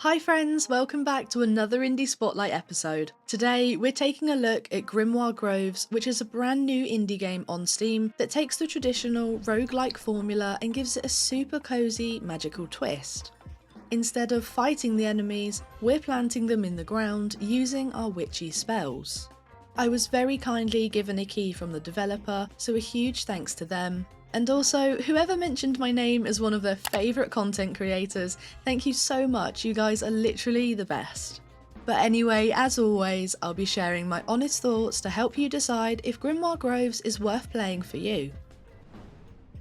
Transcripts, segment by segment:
Hi friends, welcome back to another Indie Spotlight episode. Today we're taking a look at Grimoire Groves, which is a brand new indie game on Steam that takes the traditional roguelike formula and gives it a super cozy, magical twist. Instead of fighting the enemies, we're planting them in the ground using our witchy spells. I was very kindly given a key from the developer, so a huge thanks to them. And also, whoever mentioned my name as one of their favourite content creators, thank you so much, you guys are literally the best. But anyway, as always, I'll be sharing my honest thoughts to help you decide if Grimoire Groves is worth playing for you.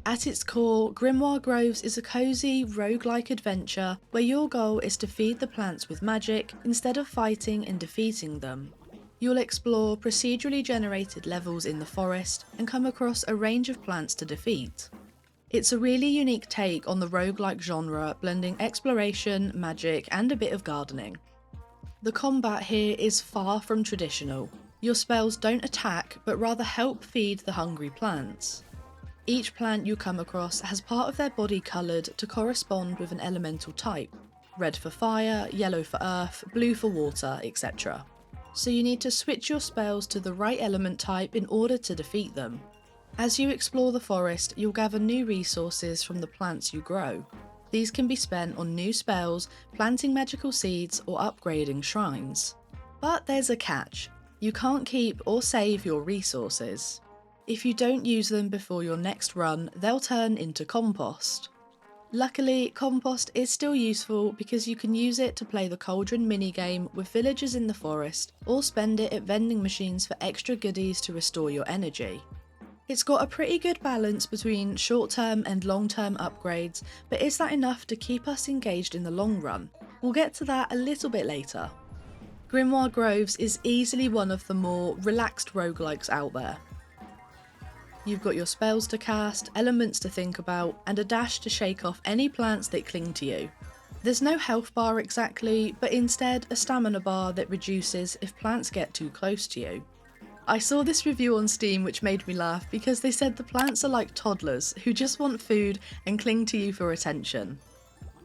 At its core, Grimoire Groves is a cozy, roguelike adventure where your goal is to feed the plants with magic instead of fighting and defeating them. You'll explore procedurally generated levels in the forest and come across a range of plants to defeat. It's a really unique take on the roguelike genre, blending exploration, magic, and a bit of gardening. The combat here is far from traditional. Your spells don't attack, but rather help feed the hungry plants. Each plant you come across has part of their body coloured to correspond with an elemental type. Red for fire, yellow for earth, blue for water, etc. So you need to switch your spells to the right element type in order to defeat them. As you explore the forest, you'll gather new resources from the plants you grow. These can be spent on new spells, planting magical seeds, or upgrading shrines. But there's a catch. You can't keep or save your resources. If you don't use them before your next run, they'll turn into compost. Luckily, compost is still useful because you can use it to play the cauldron minigame with villagers in the forest, or spend it at vending machines for extra goodies to restore your energy. It's got a pretty good balance between short-term and long-term upgrades, but is that enough to keep us engaged in the long run? We'll get to that a little bit later. Grimoire Groves is easily one of the more relaxed roguelikes out there. You've got your spells to cast, elements to think about, and a dash to shake off any plants that cling to you. There's no health bar exactly, but instead a stamina bar that reduces if plants get too close to you. I saw this review on Steam which made me laugh because they said the plants are like toddlers who just want food and cling to you for attention.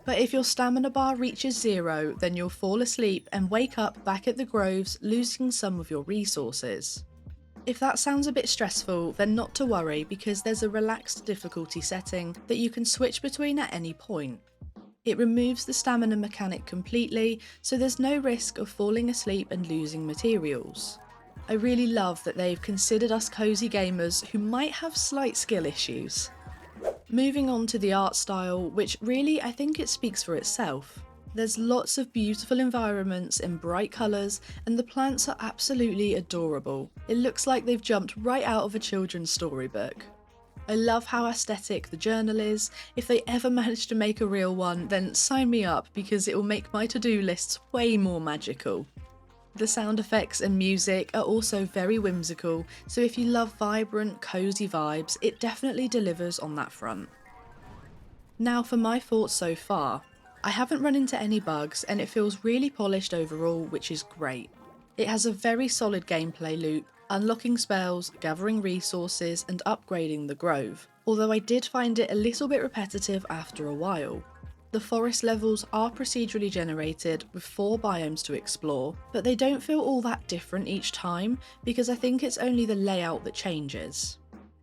But if your stamina bar reaches 0, then you'll fall asleep and wake up back at the groves, losing some of your resources. If that sounds a bit stressful, then not to worry because there's a relaxed difficulty setting that you can switch between at any point. It removes the stamina mechanic completely, so there's no risk of falling asleep and losing materials. I really love that they've considered us cozy gamers who might have slight skill issues. Moving on to the art style, which really I think it speaks for itself. There's lots of beautiful environments and bright colours, and the plants are absolutely adorable. It looks like they've jumped right out of a children's storybook. I love how aesthetic the journal is. If they ever manage to make a real one, then sign me up because it will make my to-do lists way more magical. The sound effects and music are also very whimsical, so if you love vibrant, cozy vibes, it definitely delivers on that front. Now for my thoughts so far. I haven't run into any bugs and it feels really polished overall, which is great. It has a very solid gameplay loop, unlocking spells, gathering resources and upgrading the grove, although I did find it a little bit repetitive after a while. The forest levels are procedurally generated with 4 biomes to explore, but they don't feel all that different each time because I think it's only the layout that changes.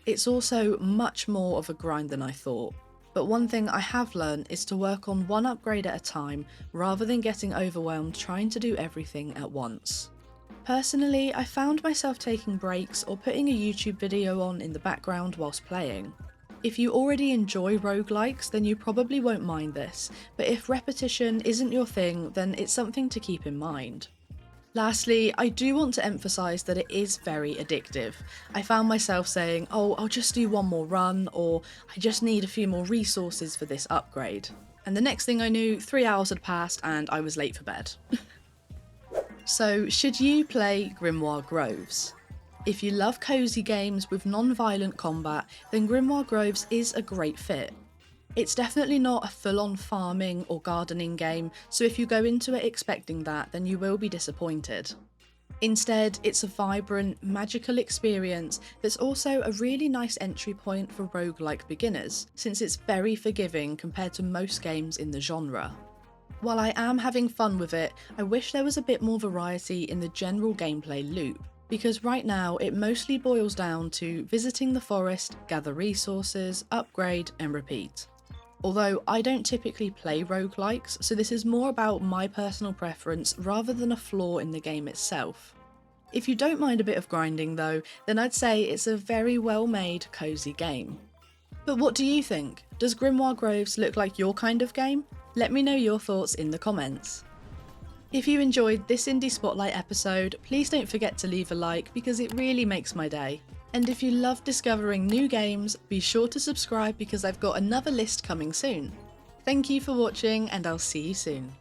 It's also much more of a grind than I thought. But one thing I have learned is to work on one upgrade at a time rather than getting overwhelmed trying to do everything at once. Personally, I found myself taking breaks or putting a YouTube video on in the background whilst playing. If you already enjoy roguelikes, then you probably won't mind this, but if repetition isn't your thing, then it's something to keep in mind. Lastly, I do want to emphasise that it is very addictive. I found myself saying, oh, I'll just do one more run, or I just need a few more resources for this upgrade. And the next thing I knew, 3 hours had passed and I was late for bed. So, should you play Grimoire Groves? If you love cozy games with non-violent combat, then Grimoire Groves is a great fit. It's definitely not a full-on farming or gardening game, so if you go into it expecting that, then you will be disappointed. Instead, it's a vibrant, magical experience that's also a really nice entry point for roguelike beginners, since it's very forgiving compared to most games in the genre. While I am having fun with it, I wish there was a bit more variety in the general gameplay loop, because right now it mostly boils down to visiting the forest, gather resources, upgrade and repeat. Although I don't typically play roguelikes, so this is more about my personal preference rather than a flaw in the game itself. If you don't mind a bit of grinding though, then I'd say it's a very well made, cosy game. But what do you think? Does Grimoire Groves look like your kind of game? Let me know your thoughts in the comments. If you enjoyed this Indie Spotlight episode, please don't forget to leave a like because it really makes my day. And if you love discovering new games, be sure to subscribe because I've got another list coming soon. Thank you for watching and I'll see you soon.